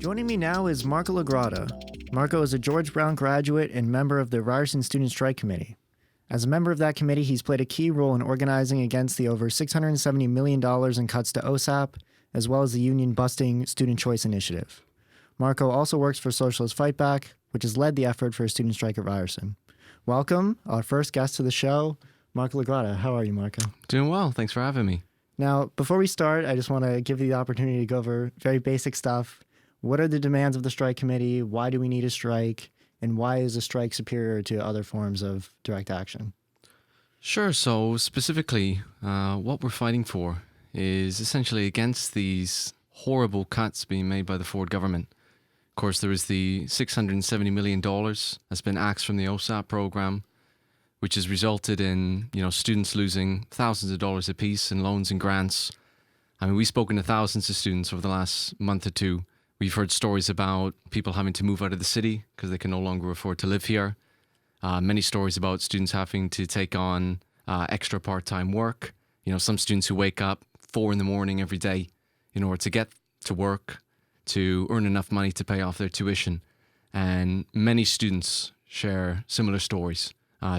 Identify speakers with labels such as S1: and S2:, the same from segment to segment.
S1: Joining me now is Marco Grotta. Marco is a George Brown graduate and member of the Ryerson Student Strike Committee. As a member of that committee, he's played a key role in organizing against the over $670 million in cuts to OSAP, as well as the union-busting Student Choice Initiative. Marco also works for Socialist Fightback, which has led the effort for a student strike at Ryerson. Welcome, our first guest to the show, Marco Grotta. How are you, Marco?
S2: Doing well. Thanks for having me.
S1: Now, before we start, I just want to give you the opportunity to go over very basic stuff. What are the demands of the strike committee? Why do we need a strike? And why is a strike superior to other forms of direct action?
S2: Sure. So specifically, what we're fighting for is essentially against these horrible cuts being made by the Ford government. Of course, there is the $670 million that's been axed from the OSAP program, which has resulted in, students losing thousands of dollars apiece in loans and grants. I mean, we've spoken to thousands of students over the last month or two. We've heard stories about people having to move out of the city because they can no longer afford to live here. Many stories about students having to take on extra part-time work. Some students who wake up 4 a.m. every day in order to get to work, to earn enough money to pay off their tuition. And many students share similar stories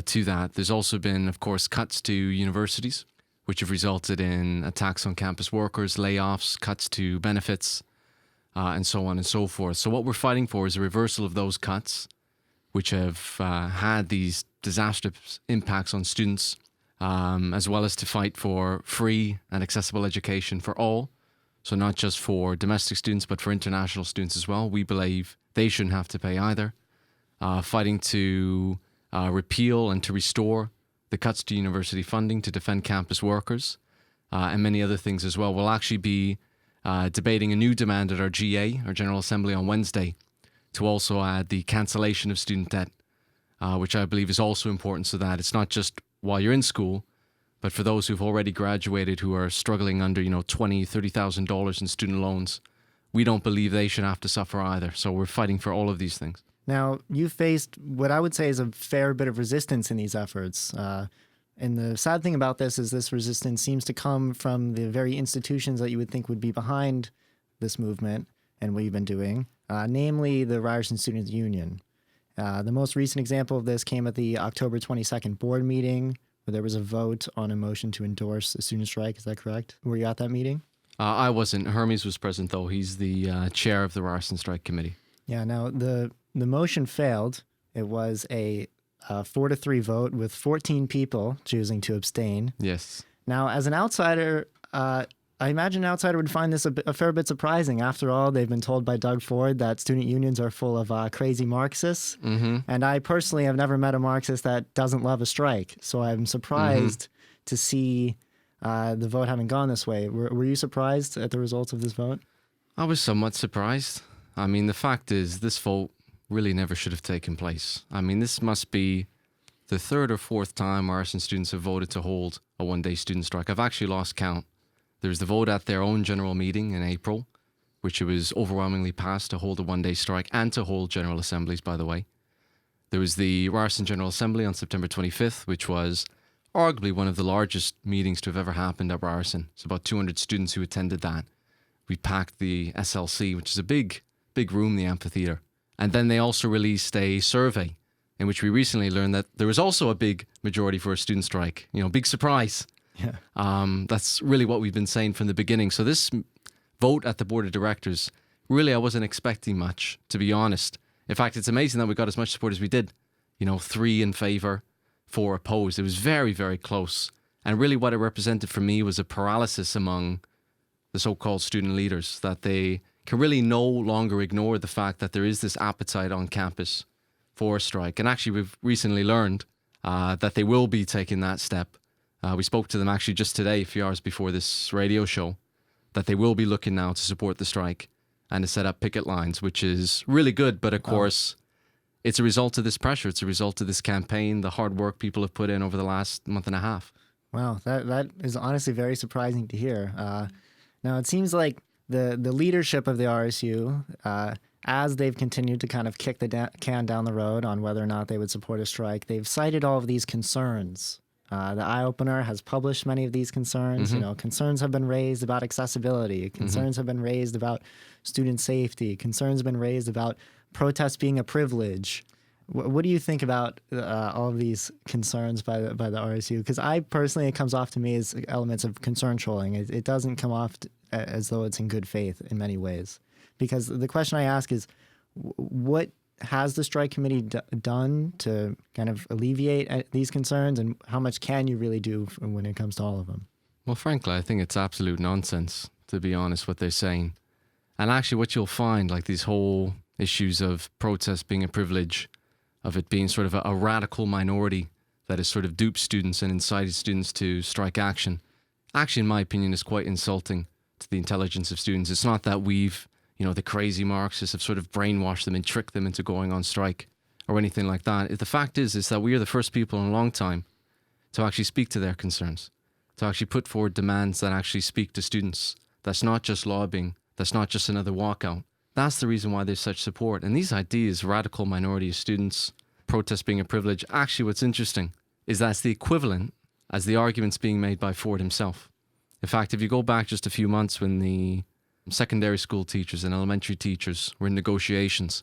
S2: to that. There's also been, of course, cuts to universities, which have resulted in attacks on campus workers, layoffs, cuts to benefits, and so on and so forth. So what we're fighting for is a reversal of those cuts, which have had these disastrous impacts on students, as well as to fight for free and accessible education for all. So not just for domestic students, but for international students as well. We believe they shouldn't have to pay either. Fighting to repeal and to restore the cuts to university funding to defend campus workers, and many other things as well. We'll actually be debating a new demand at our GA, our General Assembly, on Wednesday, to also add the cancellation of student debt, which I believe is also important, so that it's not just while you're in school, but for those who've already graduated who are struggling under, $20,000, $30,000 in student loans. We don't believe they should have to suffer either. So we're fighting for all of these things.
S1: Now, you faced what I would say is a fair bit of resistance in these efforts. And the sad thing about this is this resistance seems to come from the very institutions that you would think would be behind this movement and what you've been doing, namely the Ryerson Student Union. The most recent example of this came at the October 22nd board meeting, where there was a vote on a motion to endorse a student strike. Is that correct? Were you at that meeting?
S2: I wasn't. Hermes was present, though. He's the chair of the Ryerson Strike Committee.
S1: Yeah, now the motion failed. It was a 4-3 vote with 14 people choosing to abstain.
S2: Yes.
S1: Now, as an outsider, I imagine an outsider would find this a fair bit surprising. After all, they've been told by Doug Ford that student unions are full of crazy Marxists. Mm-hmm. And I personally have never met a Marxist that doesn't love a strike. So I'm surprised to see the vote having gone this way. Were you surprised at the results of this vote?
S2: I was somewhat surprised. I mean, the fact is, this vote really never should have taken place. I mean, this must be the 3rd or 4th time Ryerson students have voted to hold a one-day student strike. I've actually lost count. There was the vote at their own general meeting in April, which it was overwhelmingly passed to hold a one-day strike and to hold general assemblies, by the way. There was the Ryerson General Assembly on September 25th, which was arguably one of the largest meetings to have ever happened at Ryerson. It's about 200 students who attended that. We packed the SLC, which is a big room, the amphitheater. And then they also released a survey in which we recently learned that there was also a big majority for a student strike. Big surprise. Yeah. That's really what we've been saying from the beginning. So this vote at the board of directors, really I wasn't expecting much, to be honest. In fact, it's amazing that we got as much support as we did. 3 in favor, 4 opposed. It was very, very close. And really what it represented for me was a paralysis among the so-called student leaders, that they can really no longer ignore the fact that there is this appetite on campus for a strike. And actually, we've recently learned that they will be taking that step. We spoke to them actually just today, a few hours before this radio show, that they will be looking now to support the strike and to set up picket lines, which is really good. But of course, it's a result of this pressure. It's a result of this campaign, the hard work people have put in over the last month and a half.
S1: Wow, that is honestly very surprising to hear. Now, it seems like the leadership of the RSU, as they've continued to kind of kick the can down the road on whether or not they would support a strike, they've cited all of these concerns The Eye Opener has published many of these concerns. You know, concerns have been raised about accessibility. Concerns have been raised about student safety. Concerns have been raised about protests being a privilege. What do you think about all of these concerns by the RSU? Because I personally, it comes off to me as elements of concern trolling. It doesn't come off as though it's in good faith in many ways. Because the question I ask is, what has the strike committee done to kind of alleviate these concerns, and how much can you really do when it comes to all of them?
S2: Well, frankly, I think it's absolute nonsense, to be honest, what they're saying. And actually what you'll find, like these whole issues of protest being a privilege, of it being sort of a radical minority that has sort of duped students and incited students to strike action, actually, in my opinion, is quite insulting to the intelligence of students. It's not that we've, the crazy Marxists have sort of brainwashed them and tricked them into going on strike or anything like that. The fact is that we are the first people in a long time to actually speak to their concerns, to actually put forward demands that actually speak to students. That's not just lobbying. That's not just another walkout. That's the reason why there's such support. And these ideas, radical minority of students, protest being a privilege, actually what's interesting is that's the equivalent as the arguments being made by Ford himself. In fact, if you go back just a few months when the secondary school teachers and elementary teachers were in negotiations,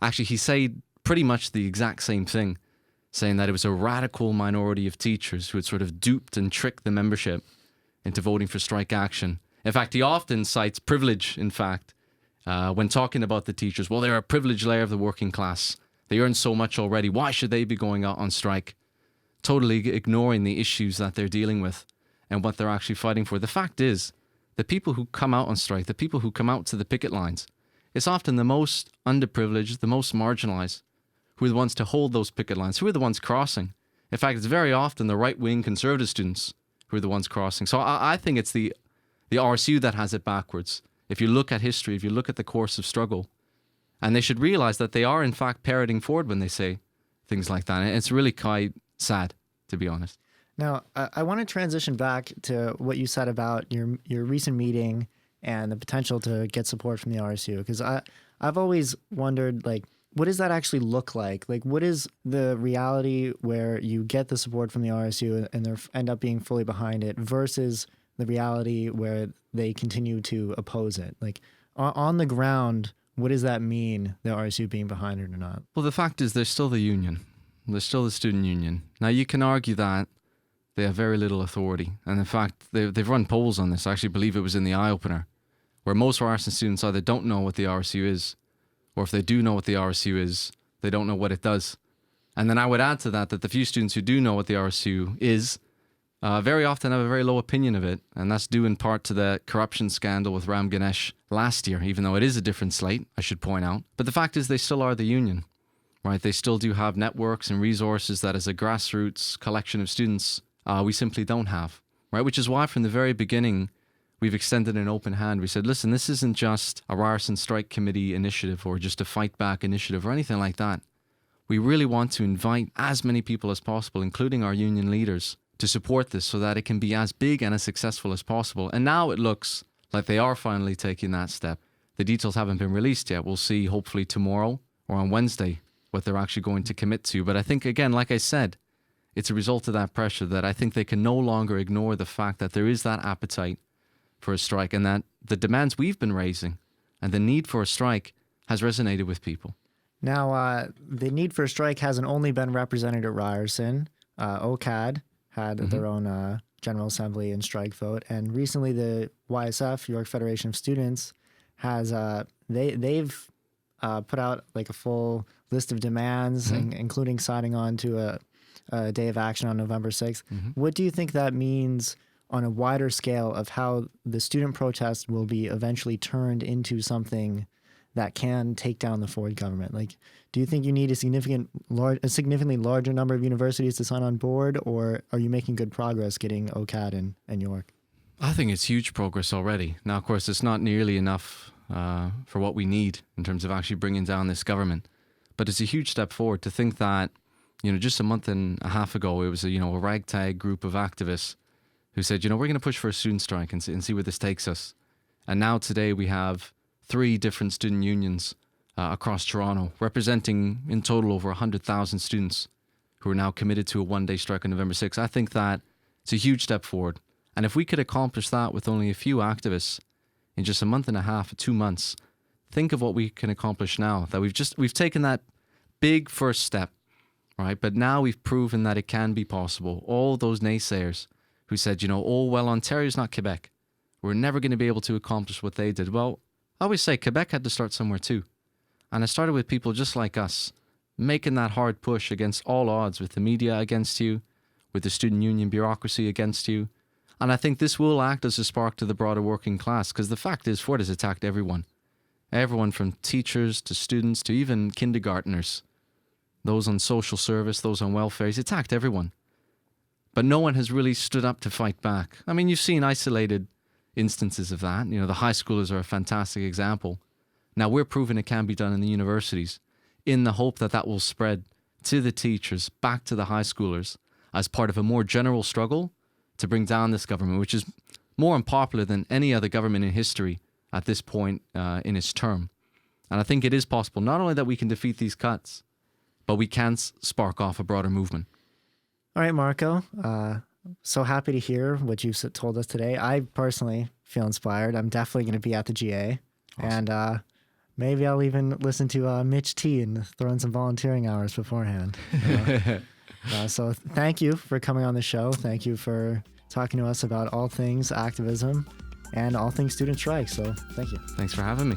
S2: actually he said pretty much the exact same thing, saying that it was a radical minority of teachers who had sort of duped and tricked the membership into voting for strike action. In fact, he often cites privilege, in fact, when talking about the teachers. Well, they're a privileged layer of the working class. They earn so much already. Why should they be going out on strike? Totally ignoring the issues that they're dealing with and what they're actually fighting for. The fact is, the people who come out on strike, the people who come out to the picket lines, it's often the most underprivileged, the most marginalized, who are the ones to hold those picket lines, who are the ones crossing. In fact, it's very often the right-wing conservative students who are the ones crossing. So I think it's the RSU that has it backwards. If you look at history, if you look at the course of struggle, and they should realize that they are in fact parroting Ford when they say things like that. And it's really quite sad, to be honest.
S1: Now, I want to transition back to what you said about your recent meeting and the potential to get support from the RSU, because I've always wondered, like, what does that actually look like? Like, what is the reality where you get the support from the RSU and they end up being fully behind it versus the reality where they continue to oppose it? Like, on the ground, what does that mean, the RSU being behind it or not?
S2: Well, the fact is they're still the union. They're still the student union. Now, you can argue that they have very little authority. And in fact, they've run polls on this. I actually believe it was in the Eye Opener, where most Ryerson students either don't know what the RSU is, or if they do know what the RSU is, they don't know what it does. And then I would add to that the few students who do know what the RSU is very often have a very low opinion of it. And that's due in part to the corruption scandal with Ram Ganesh last year, even though it is a different slate, I should point out. But the fact is they still are the union, right? They still do have networks and resources that as a grassroots collection of students, we simply don't have, right? Which is why from the very beginning, we've extended an open hand. We said, listen, this isn't just a Ryerson Strike Committee initiative or just a fight back initiative or anything like that. We really want to invite as many people as possible, including our union leaders, to support this so that it can be as big and as successful as possible. And now it looks like they are finally taking that step. The details haven't been released yet. We'll see hopefully tomorrow or on Wednesday what they're actually going to commit to. But I think, again, like I said, it's a result of that pressure that I think they can no longer ignore the fact that there is that appetite for a strike and that the demands we've been raising and the need for a strike has resonated with people.
S1: Now, the need for a strike hasn't only been represented at Ryerson. OCAD had their own General Assembly and strike vote. And recently the YSF, York Federation of Students, has they've put out like a full list of demands, including signing on to a day of action on November 6th. What do you think that means on a wider scale of how the student protest will be eventually turned into something that can take down the Ford government? Like, do you think you need a significantly larger number of universities to sign on board, or are you making good progress getting OCAD and York?
S2: I think it's huge progress already. Now, of course, it's not nearly enough for what we need in terms of actually bringing down this government. But it's a huge step forward to think that, just a month and a half ago, it was a ragtag group of activists who said, we're going to push for a student strike and see where this takes us. And now today we have 3 different student unions across Toronto, representing in total over 100,000 students who who are now committed to a one-day strike on November 6th. I think that it's a huge step forward. And if we could accomplish that with only a few activists in just a month and a half, 2 months, think of what we can accomplish now. That we've taken that big first step, right? But now we've proven that it can be possible. All those naysayers who said, oh, well, Ontario's not Quebec. We're never going to be able to accomplish what they did. Well, I always say Quebec had to start somewhere too. And it started with people just like us, making that hard push against all odds, with the media against you, with the student union bureaucracy against you. And I think this will act as a spark to the broader working class, because the fact is Ford has attacked everyone. Everyone from teachers to students to even kindergarteners. Those on social service, those on welfare. He's attacked everyone. But no one has really stood up to fight back. I mean, you've seen isolated instances of that. The high schoolers are a fantastic example. Now we're proving it can be done in the universities, in the hope that that will spread to the teachers, back to the high schoolers, as part of a more general struggle to bring down this government, which is more unpopular than any other government in history at this point in its term. And I think it is possible, not only that we can defeat these cuts, but we can spark off a broader movement.
S1: All right, Marco. So happy to hear what you told us today. I personally feel inspired. I'm definitely going to be at the GA. Awesome. And maybe I'll even listen to Mitch T and throw in some volunteering hours beforehand. So thank you for coming on the show. Thank you for talking to us about all things activism and all things student strike. So thank you.
S2: Thanks for having me.